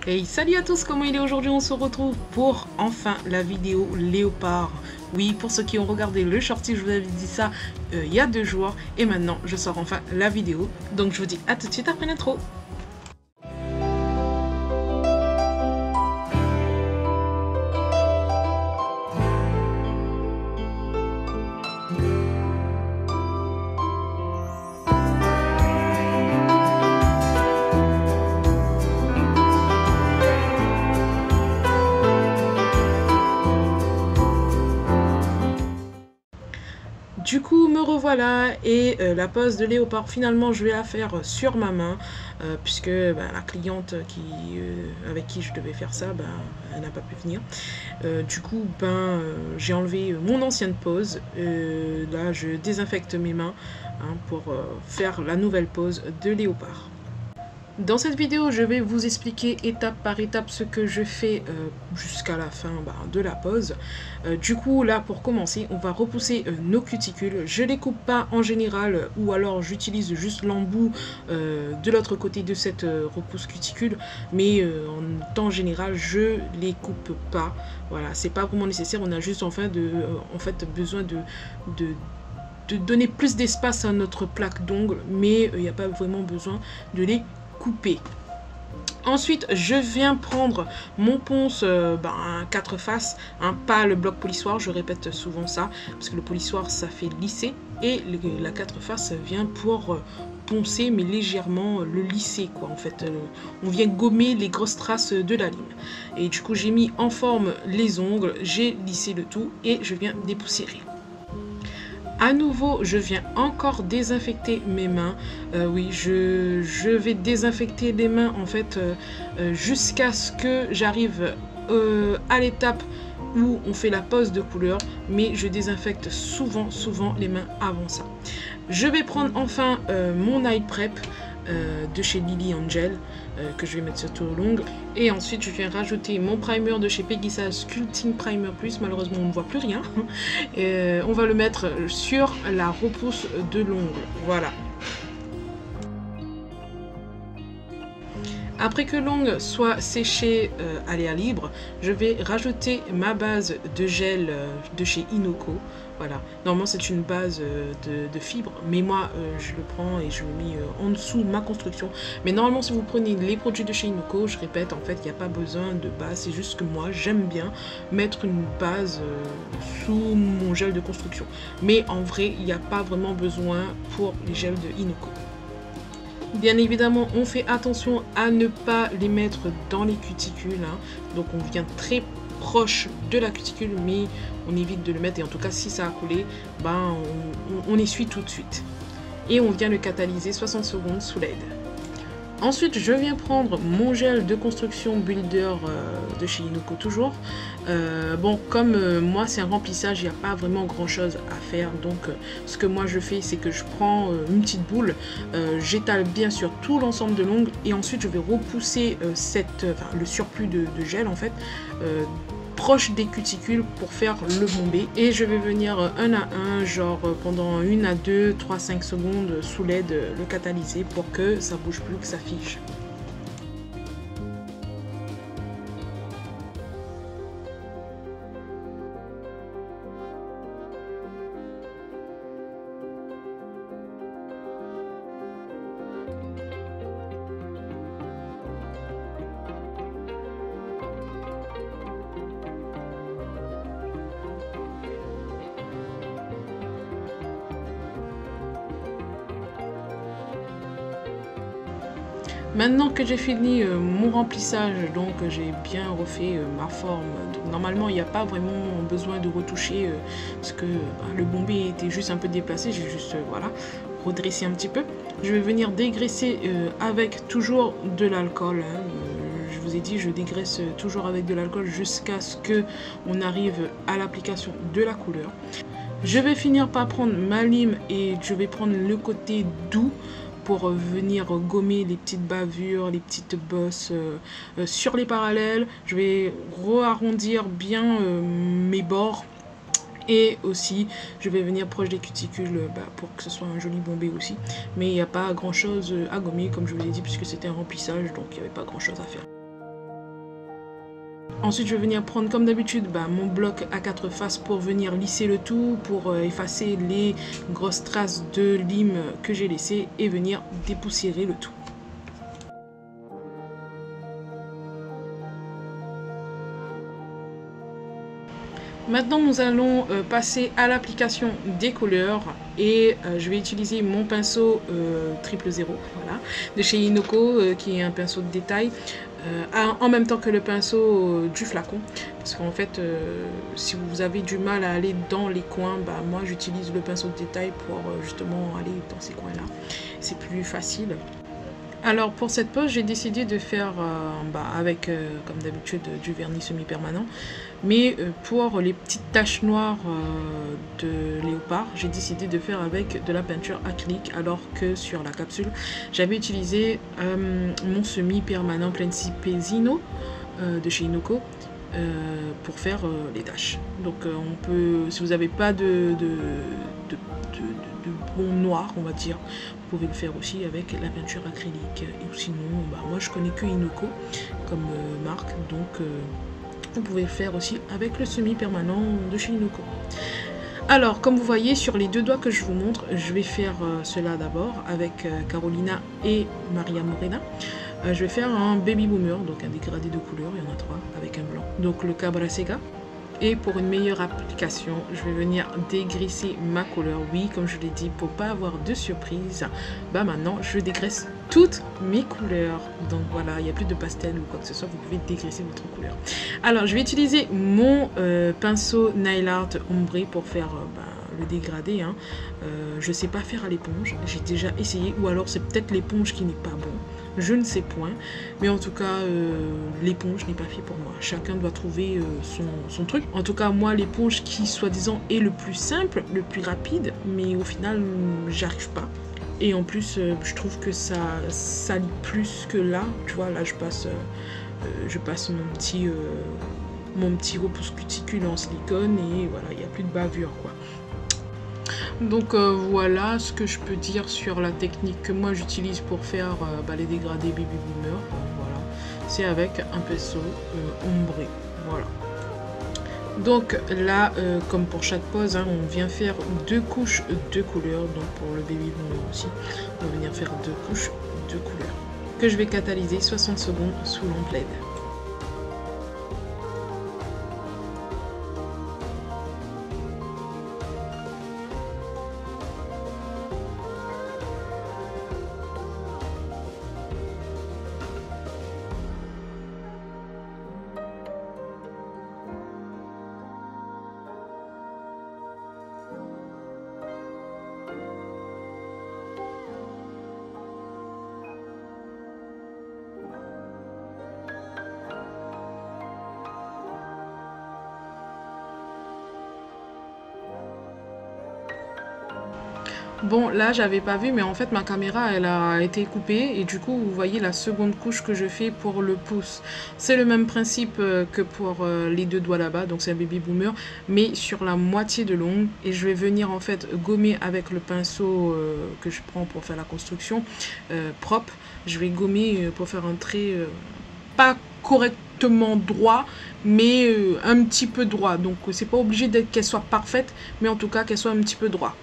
Hey, salut à tous, comment il est aujourd'hui? On se retrouve pour enfin la vidéo léopard. Oui, pour ceux qui ont regardé le shorty, je vous avais dit ça il y a 2 jours. Et maintenant, je sors enfin la vidéo. Donc je vous dis à tout de suite après l'intro. Du coup, me revoilà et la pose de léopard, finalement, je vais la faire sur ma main puisque la cliente avec qui je devais faire ça, elle n'a pas pu venir. Du coup, j'ai enlevé mon ancienne pose. Là, je désinfecte mes mains pour faire la nouvelle pose de léopard. Dans cette vidéo, je vais vous expliquer étape par étape ce que je fais jusqu'à la fin de la pose. Du coup, là, pour commencer, on va repousser nos cuticules. Je les coupe pas en général, ou alors j'utilise juste l'embout de l'autre côté de cette repousse cuticule. Mais en temps général, je les coupe pas. Voilà, c'est pas vraiment nécessaire. On a juste besoin de donner plus d'espace à notre plaque d'ongles, mais il n'y a pas vraiment besoin de les couper. Ensuite, je viens prendre mon ponce 4 faces, pas le bloc polissoir, je répète souvent ça, parce que le polissoir ça fait lisser, et la 4 faces vient pour poncer, mais légèrement le lisser, quoi. En fait, on vient gommer les grosses traces de la lime. Et du coup, j'ai mis en forme les ongles, j'ai lissé le tout, et je viens dépoussiérer. À nouveau, je viens encore désinfecter mes mains. Oui, je vais désinfecter les mains en fait jusqu'à ce que j'arrive à l'étape où on fait la pose de couleur, mais je désinfecte souvent les mains avant ça. Je vais prendre enfin mon eye prep de chez Lily Angel que je vais mettre sur tout l'ongle, et ensuite je viens rajouter mon primer de chez Pegasus Sculpting Primer Plus. Malheureusement on ne voit plus rien. On va le mettre sur la repousse de l'ongle, voilà. Après que l'ongle soit séché à l'air libre, je vais rajouter ma base de gel de chez Inoko. Voilà, normalement c'est une base de fibre, mais moi je le prends et je le mets en dessous de ma construction. Mais normalement si vous prenez les produits de chez Inoko, je répète, en fait il n'y a pas besoin de base, c'est juste que moi j'aime bien mettre une base sous mon gel de construction. Mais en vrai il n'y a pas vraiment besoin pour les gels de Inoko. Bien évidemment, on fait attention à ne pas les mettre dans les cuticules. Donc on vient très proche de la cuticule, mais on évite de le mettre. Et en tout cas, si ça a coulé, on essuie tout de suite. Et on vient le catalyser 60 secondes sous l'aide. Ensuite, je viens prendre mon gel de construction Builder de chez Inoko toujours. Comme moi c'est un remplissage, il n'y a pas vraiment grand chose à faire. Donc ce que moi je fais, c'est que je prends une petite boule, j'étale bien sur tout l'ensemble de l'ongle, et ensuite je vais repousser le surplus de gel en fait proche des cuticules pour faire le bombé, et je vais venir un à un, genre pendant 1 à 2, 3, 5 secondes sous l'aide le catalyser pour que ça bouge plus, que ça fige. Maintenant que j'ai fini mon remplissage, donc j'ai bien refait ma forme. Donc, normalement, il n'y a pas vraiment besoin de retoucher parce que le bombé était juste un peu déplacé. J'ai juste redressé un petit peu. Je vais venir dégraisser avec toujours de l'alcool. Je vous ai dit, je dégraisse toujours avec de l'alcool jusqu'à ce que on arrive à l'application de la couleur. Je vais finir par prendre ma lime et je vais prendre le côté doux pour venir gommer les petites bavures, les petites bosses sur les parallèles. Je vais re-arrondir bien mes bords, et aussi je vais venir proche des cuticules pour que ce soit un joli bombé aussi. Mais il n'y a pas grand chose à gommer comme je vous l'ai dit, puisque c'était un remplissage, donc il n'y avait pas grand chose à faire. Ensuite, je vais venir prendre comme d'habitude mon bloc à 4 faces pour venir lisser le tout, pour effacer les grosses traces de lime que j'ai laissées et venir dépoussiérer le tout. Maintenant, nous allons passer à l'application des couleurs et je vais utiliser mon pinceau 000, voilà, de chez Inoko, qui est un pinceau de détail, en même temps que le pinceau du flacon. Parce qu'en fait, si vous avez du mal à aller dans les coins, moi j'utilise le pinceau de détail pour justement aller dans ces coins-là. C'est plus facile. Alors pour cette pose, j'ai décidé de faire avec, comme d'habitude, du vernis semi-permanent. Mais pour les petites taches noires de léopard, j'ai décidé de faire avec de la peinture acrylique, alors que sur la capsule, j'avais utilisé mon semi-permanent Principesino de chez Inoko pour faire les taches. Donc on peut, si vous n'avez pas de bon noir, on va dire, vous pouvez le faire aussi avec la peinture acrylique. Et sinon, moi je connais que Inoko comme marque, donc vous pouvez le faire aussi avec le semi-permanent de chez Inoko. Alors, comme vous voyez, sur les deux doigts que je vous montre, je vais faire cela d'abord avec Carolina et Maria Morena. Je vais faire un baby boomer, donc un dégradé de couleurs, il y en a 3 avec un blanc. Donc le Cabra Sega. Et pour une meilleure application, je vais venir dégrisser ma couleur. Oui, comme je l'ai dit, pour pas avoir de surprise, maintenant je dégraisse toutes mes couleurs. Donc voilà, il n'y a plus de pastel ou quoi que ce soit, vous pouvez dégrisser votre couleur. Alors, je vais utiliser mon pinceau Nail Art ombré pour faire le dégradé. Je sais pas faire à l'éponge, j'ai déjà essayé, ou alors c'est peut-être l'éponge qui n'est pas bon. Je ne sais point, mais en tout cas, l'éponge n'est pas fait pour moi. Chacun doit trouver son truc. En tout cas, moi, l'éponge qui, soi-disant, est le plus simple, le plus rapide, mais au final, j'arrive pas. Et en plus, je trouve que ça lit plus que là. Tu vois, là, je passe mon petit repousse cuticule en silicone et voilà, il n'y a plus de bavure, quoi. Donc voilà ce que je peux dire sur la technique que moi j'utilise pour faire les dégradés baby boomer. Voilà, c'est avec un pinceau ombré. Voilà. Donc là, comme pour chaque pose, on vient faire 2 couches de couleurs. Donc pour le baby boomer aussi, on va venir faire 2 couches de couleurs que je vais catalyser 60 secondes sous lampe LED. Bon, là, j'avais pas vu, mais en fait, ma caméra, elle a été coupée. Et du coup, vous voyez la seconde couche que je fais pour le pouce. C'est le même principe que pour les 2 doigts là-bas. Donc, c'est un baby boomer, mais sur la moitié de l'ongle. Et je vais venir, en fait, gommer avec le pinceau que je prends pour faire la construction propre. Je vais gommer pour faire un trait pas correctement droit, mais un petit peu droit. Donc, c'est pas obligé qu'elle soit parfaite, mais en tout cas, qu'elle soit un petit peu droit.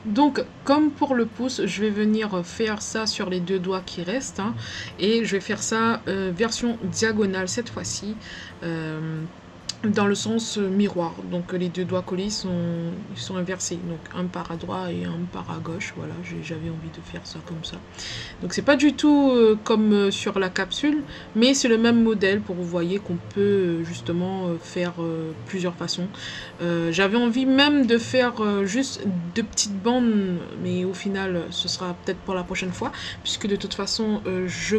Donc, comme pour le pouce, je vais venir faire ça sur les 2 doigts qui restent. Et je vais faire ça version diagonale cette fois-ci. Dans le sens miroir. Donc les 2 doigts collés ils sont inversés. Donc un part à droite et un part à gauche. Voilà, j'avais envie de faire ça comme ça. Donc c'est pas du tout comme sur la capsule, mais c'est le même modèle pour vous voyez qu'on peut justement faire plusieurs façons. J'avais envie même de faire juste 2 petites bandes, mais au final ce sera peut-être pour la prochaine fois, puisque de toute façon je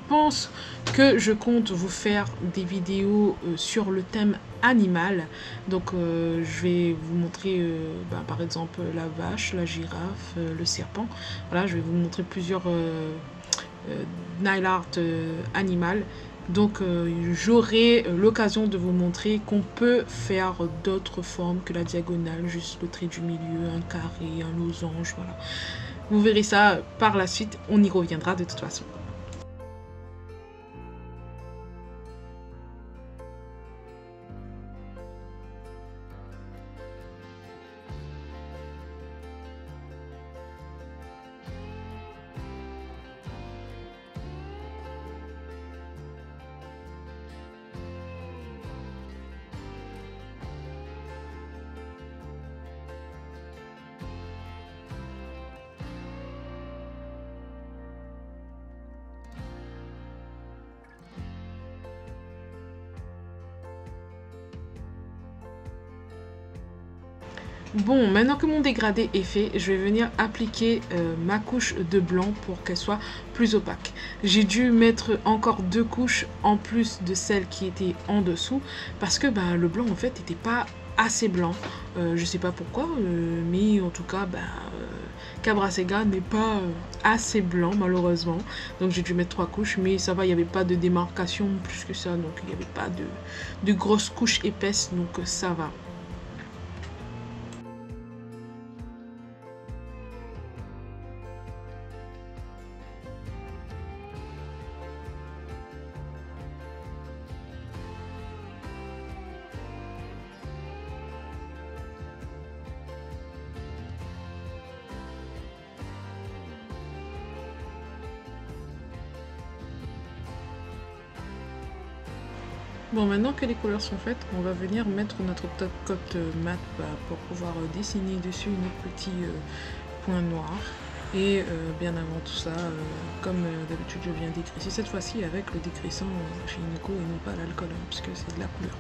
pense que je compte vous faire des vidéos sur le thème animal. Donc je vais vous montrer par exemple la vache, la girafe, le serpent. Voilà, je vais vous montrer plusieurs nail art animal. Donc j'aurai l'occasion de vous montrer qu'on peut faire d'autres formes que la diagonale, juste le trait du milieu, un carré, un losange, voilà. Vous verrez ça par la suite, on y reviendra de toute façon. Bon, maintenant que mon dégradé est fait, je vais venir appliquer ma couche de blanc pour qu'elle soit plus opaque. J'ai dû mettre encore 2 couches en plus de celle qui était en dessous parce que bah, le blanc en fait n'était pas assez blanc. Je sais pas pourquoi, mais en tout cas, bah, Cabra Sega n'est pas assez blanc malheureusement. Donc j'ai dû mettre 3 couches, mais ça va, il n'y avait pas de démarcation plus que ça, donc il n'y avait pas de grosses couches épaisses, donc ça va. Bon, maintenant que les couleurs sont faites, on va venir mettre notre top coat mat pour pouvoir dessiner dessus nos petits points noirs. Et bien avant tout ça, comme d'habitude, je viens dégraisser cette fois-ci avec le dégraissant chez Nico et non pas l'alcool, hein, puisque c'est de la couleur.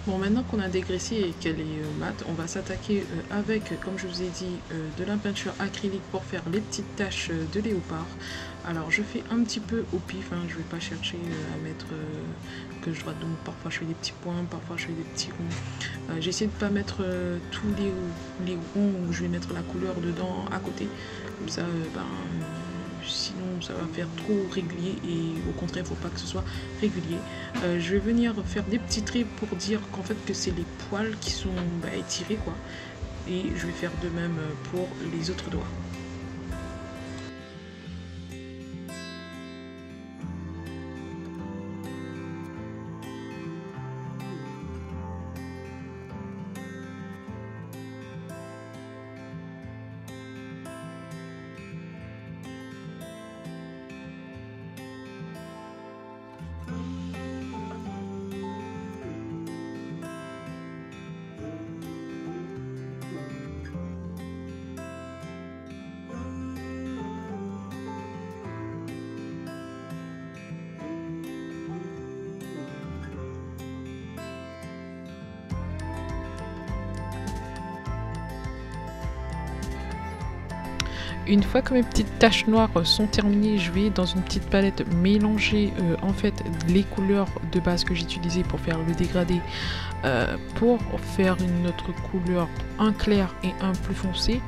Bon, maintenant qu'on a dégraissé et qu'elle est mate, on va s'attaquer avec, comme je vous ai dit, de la peinture acrylique pour faire les petites taches de léopard. Alors je fais un petit peu au pif, hein, je vais pas chercher à mettre que je vois, donc parfois je fais des petits points, parfois je fais des petits ronds. J'essaie de pas mettre tous les ronds où je vais mettre la couleur dedans à côté, comme ça sinon ça va faire trop régulier et au contraire il faut pas que ce soit régulier. Je vais venir faire des petits traits pour dire qu'en fait que c'est les poils qui sont étirés quoi, et je vais faire de même pour les autres doigts. Une fois que mes petites taches noires sont terminées, je vais dans une petite palette mélanger en fait les couleurs de base que j'utilisais pour faire le dégradé pour faire une autre couleur, un clair et un plus foncé.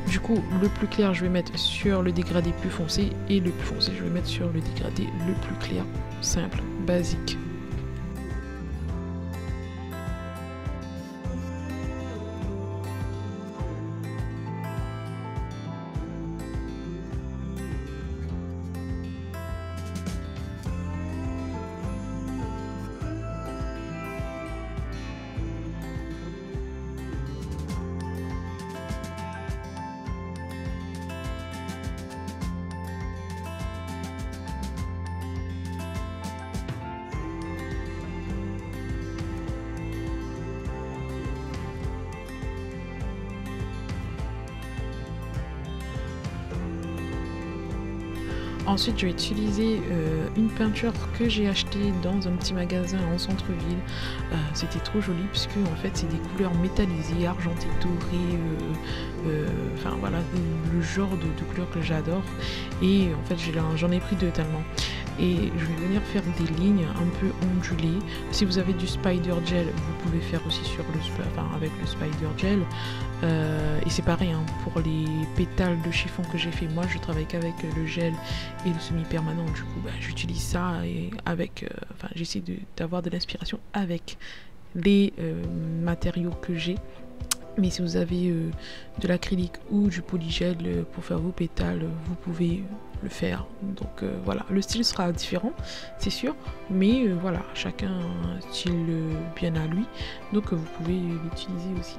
Du coup le plus clair je vais mettre sur le dégradé plus foncé et le plus foncé je vais mettre sur le dégradé le plus clair, simple, basique. Ensuite, je vais utiliser une peinture que j'ai achetée dans un petit magasin en centre-ville. C'était trop joli puisque en fait c'est des couleurs métallisées, argentées, dorées, enfin voilà, le genre de couleurs que j'adore. Et en fait j'en ai pris deux tellement. Et je vais venir faire des lignes un peu ondulées. Si vous avez du spider gel, vous pouvez faire aussi avec le spider gel. Et c'est pareil hein, pour les pétales de chiffon que j'ai fait. Moi je travaille qu'avec le gel et le semi-permanent. Du coup j'utilise ça et avec, j'essaie d'avoir de l'inspiration avec les matériaux que j'ai. Mais si vous avez de l'acrylique ou du polygel pour faire vos pétales, vous pouvez le faire. Donc voilà, le style sera différent, c'est sûr, mais voilà, chacun a un style bien à lui, donc vous pouvez l'utiliser aussi.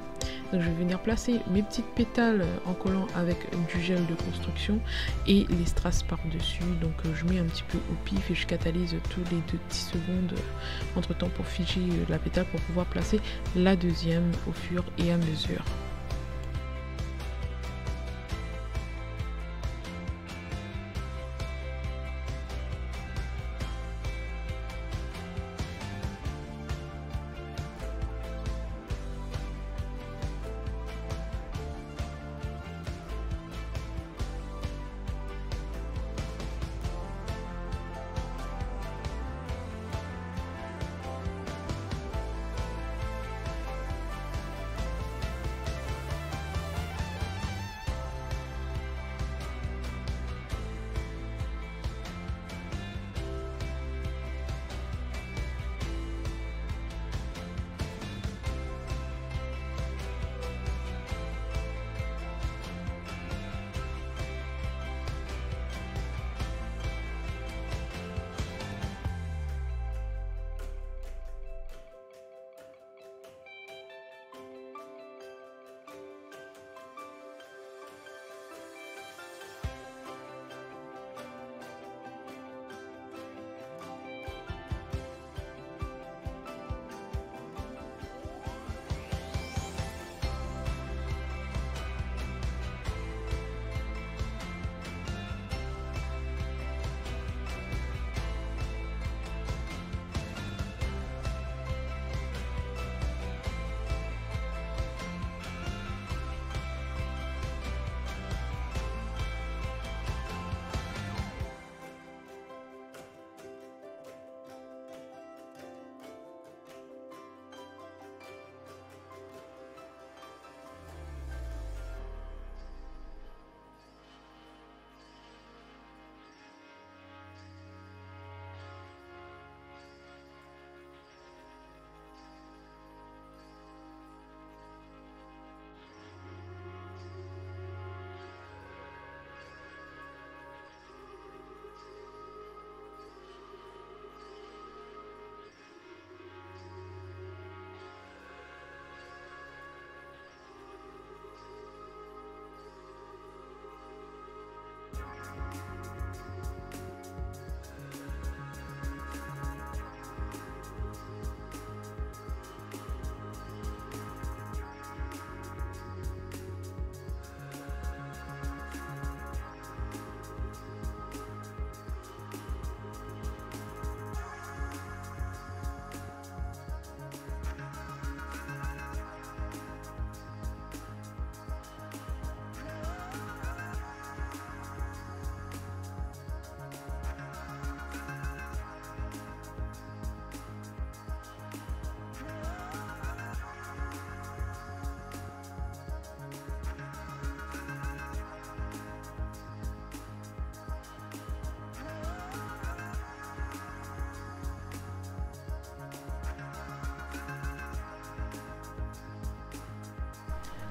Donc je vais venir placer mes petites pétales en collant avec du gel de construction et les strass par dessus. Donc je mets un petit peu au pif et je catalyse tous les 2 petites secondes entre temps pour figer la pétale pour pouvoir placer la deuxième au fur et à mesure.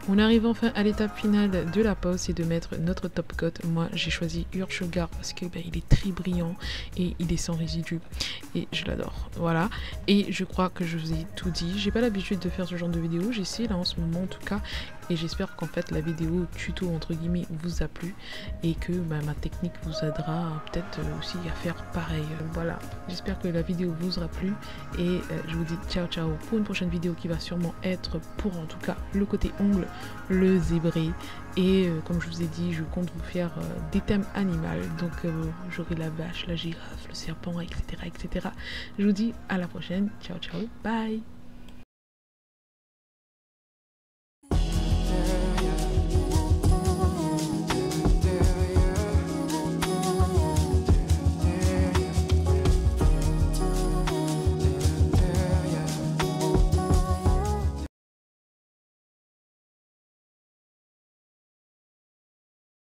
On arrive enfin à l'étape finale de la pose, c'est de mettre notre top coat. Moi j'ai choisi Ur Sugar parce que il est très brillant et il est sans résidus et je l'adore. Voilà, et je crois que je vous ai tout dit. J'ai pas l'habitude de faire ce genre de vidéo, j'essaie là en ce moment en tout cas, et j'espère qu'en fait la vidéo tuto entre guillemets vous a plu et que ma technique vous aidera peut-être aussi à faire pareil. Voilà, j'espère que la vidéo vous aura plu et je vous dis ciao ciao pour une prochaine vidéo qui va sûrement être pour en tout cas le côté ongle, le zébré, et comme je vous ai dit, je compte vous faire des thèmes animaux, donc j'aurai la vache, la girafe, le serpent, etc., etc. Je vous dis à la prochaine, ciao ciao, bye.